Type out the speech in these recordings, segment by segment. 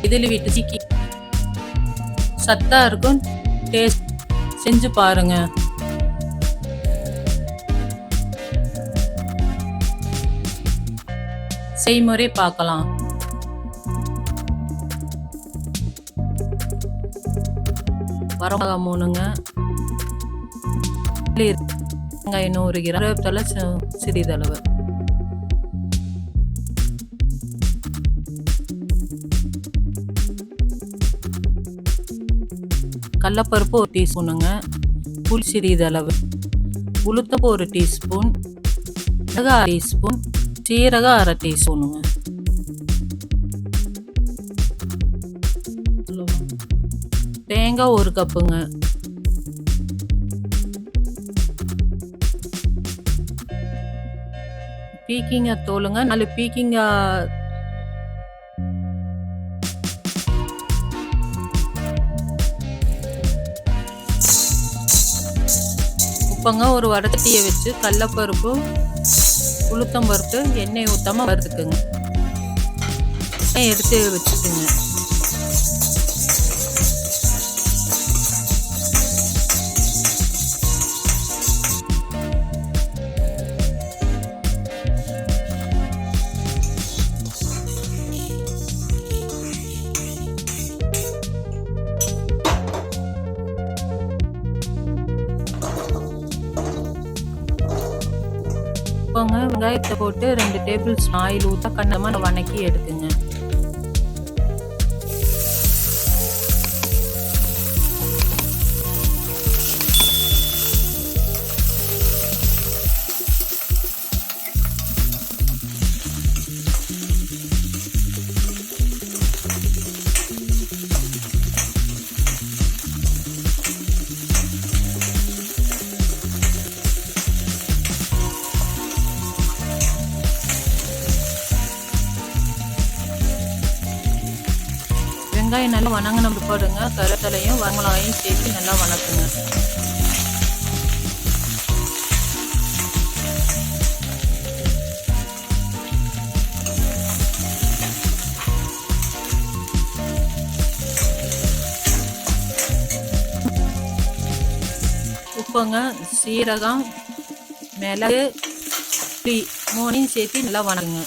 இதில் விட்டு சீக்கி சத்தா இருக்கும். டேஸ்ட் செஞ்சு பாருங்க. செய்முறை பார்க்கலாம். வரமிளகா 3ங்க, வெங்காயம் 100 கிராம், கருவேப்பிலை சிறிதளவு, கடலப்பருப்பு 1 டீஸ்பூனுங்க, புளி சிறிதளவு, உளுத்தம்பருப்பு 1 டீஸ்பூன், மிளகாய் 1 டீஸ்பூன், சீரகம் 1/2 டீஸ்பூனுங்க, தேங்காய் 1 கப்புங்க, பீக்கிங்காய் தோலுங்க 4 பீக்கிங்காய், உப்பங்க. ஒரு வடச்சட்டியை வச்சு கடலப்பருப்பு உளுத்தம்பருப்பு எண்ணெய் ஊற்றாமல் வறுத்துக்குங்க. எடுத்து வச்சுக்குங்க. வெங்காயத்தை போட்டு 2 டேபிள் ஸ்பூன் ஆயில் ஊற்ற கண்ணமாக வணக்கி எடுத்துங்க. வெங்காயம் நல்லா வணங்கின பிற்பாடுங்க கருவேப்பிலையும் வரமிளகாயும் சேர்த்து நல்லா வணக்குங்க. உப்புங்க, சீரகம், மிளகு, புளி 3 சேர்த்து நல்லா வணக்குங்க.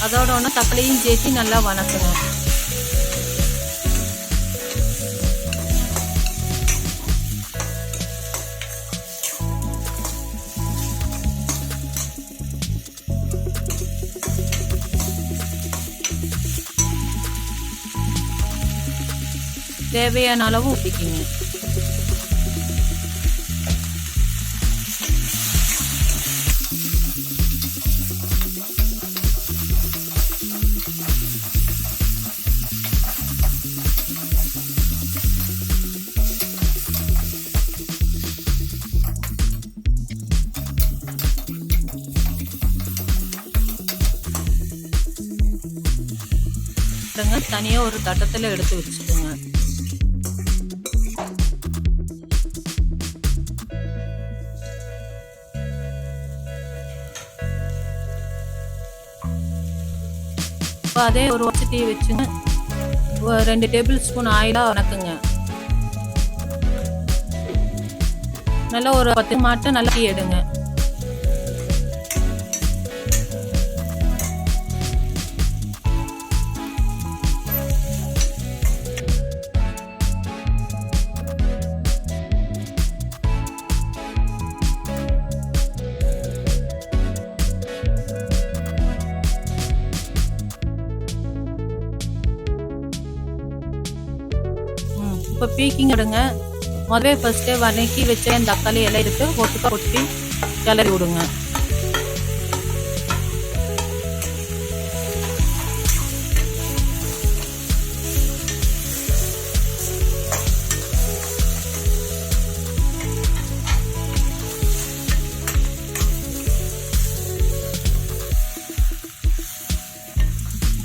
அதோட ஒன்று தக்காளியும் சேர்த்து நல்லா வணக்குங்க. தேவையான அளவு ஊற்றிக்கிங்க. தனியாக ஒரு தட்டத்தில் எடுத்து வச்சுக்கோங்க. இப்போ அதே ஒரு வசதியை வச்சுங்க. 2 டேபிள் ஸ்பூன் ஆயிலாக வணக்குங்க. நல்லா ஒரு 10 மாட்டம் நல்லா எடுங்க. இப்போ பீக்கிங் எடுங்க. முதவே ஃபர்ஸ்ட்டே வதக்கி வச்ச தக்காளி எல்லாம் எடுத்து ஒட்டுக்கா கொட்டி கிளறி விடுங்க.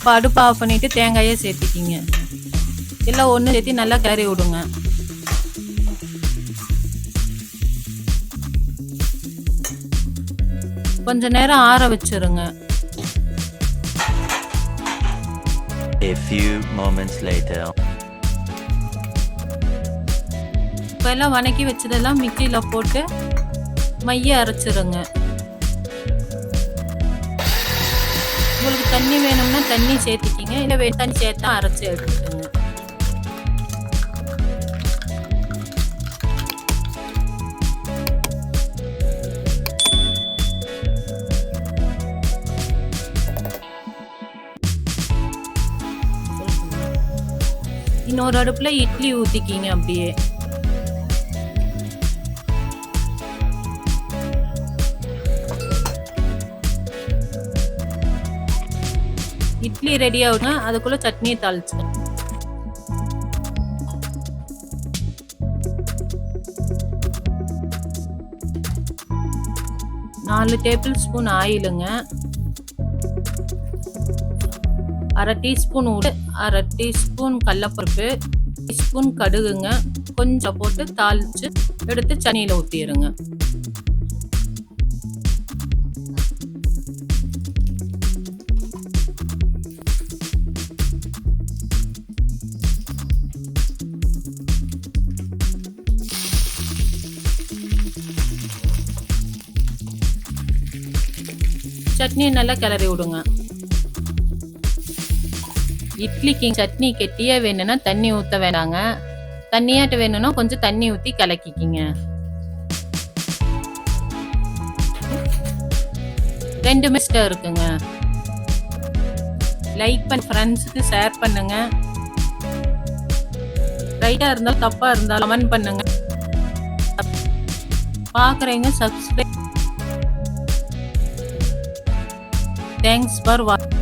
இப்போ அடுப்பை ஆஃப் பண்ணிவிட்டு தேங்காயை சேர்த்திக்கிங்க. எல்லாம் ஒன்று சேர்த்து நல்லா கிளறி விடுங்க. கொஞ்ச நேரம் ஆற வச்சிருங்க. A few moments later. இப்போ எல்லாம் வணக்கி வச்சதெல்லாம் மிக்சியில் போட்டு மைய அரைச்சிருங்க. உங்களுக்கு தண்ணி வேணும்னா தண்ணி சேர்த்துக்கிங்க, இல்லை தண்ணி சேர்த்தா அரைச்சி எடுத்துக்கோங்க. இன்னொரு அடுப்பில் இட்லி ஊற்றிக்கிங்க. அப்படியே இட்லி ரெடி ஆகுங்க. அதுக்குள்ள சட்னியை தாளிச்சுங்க. நாலு டேபிள் ஸ்பூன் ஆயிலுங்க, அரை டீஸ்பூன் உப்பு, அரை டீஸ்பூன் கடலப்பருப்பு, டீஸ்பூன் கடுகுங்க, கொஞ்சம் போட்டு தாளிச்சு எடுத்து சட்னியில் ஊற்றிடுங்க. சட்னியை நல்லா கிளறி விடுங்க. இட்லிக்கு சட்னி கெட்டியா வேணும்னா தண்ணி ஊற்ற வேணாங்க. தண்ணியாட்ட வேணும்னா கொஞ்சம் தண்ணி ஊற்றி கலக்கிக்கிங்க. 2 மிஸ்டர் இருக்குங்க. லைக் பண்ணி ஃப்ரெண்ட்ஸுக்கு ஷேர் பண்ணுங்க. ரைட்டா இருந்தாலும் தப்பா இருந்தாலும் கமெண்ட் பண்ணுங்க. பார்க்குறீங்க சப்ஸ்கிரைப். தேங்க்ஸ் ஃபார் வாட்சிங்.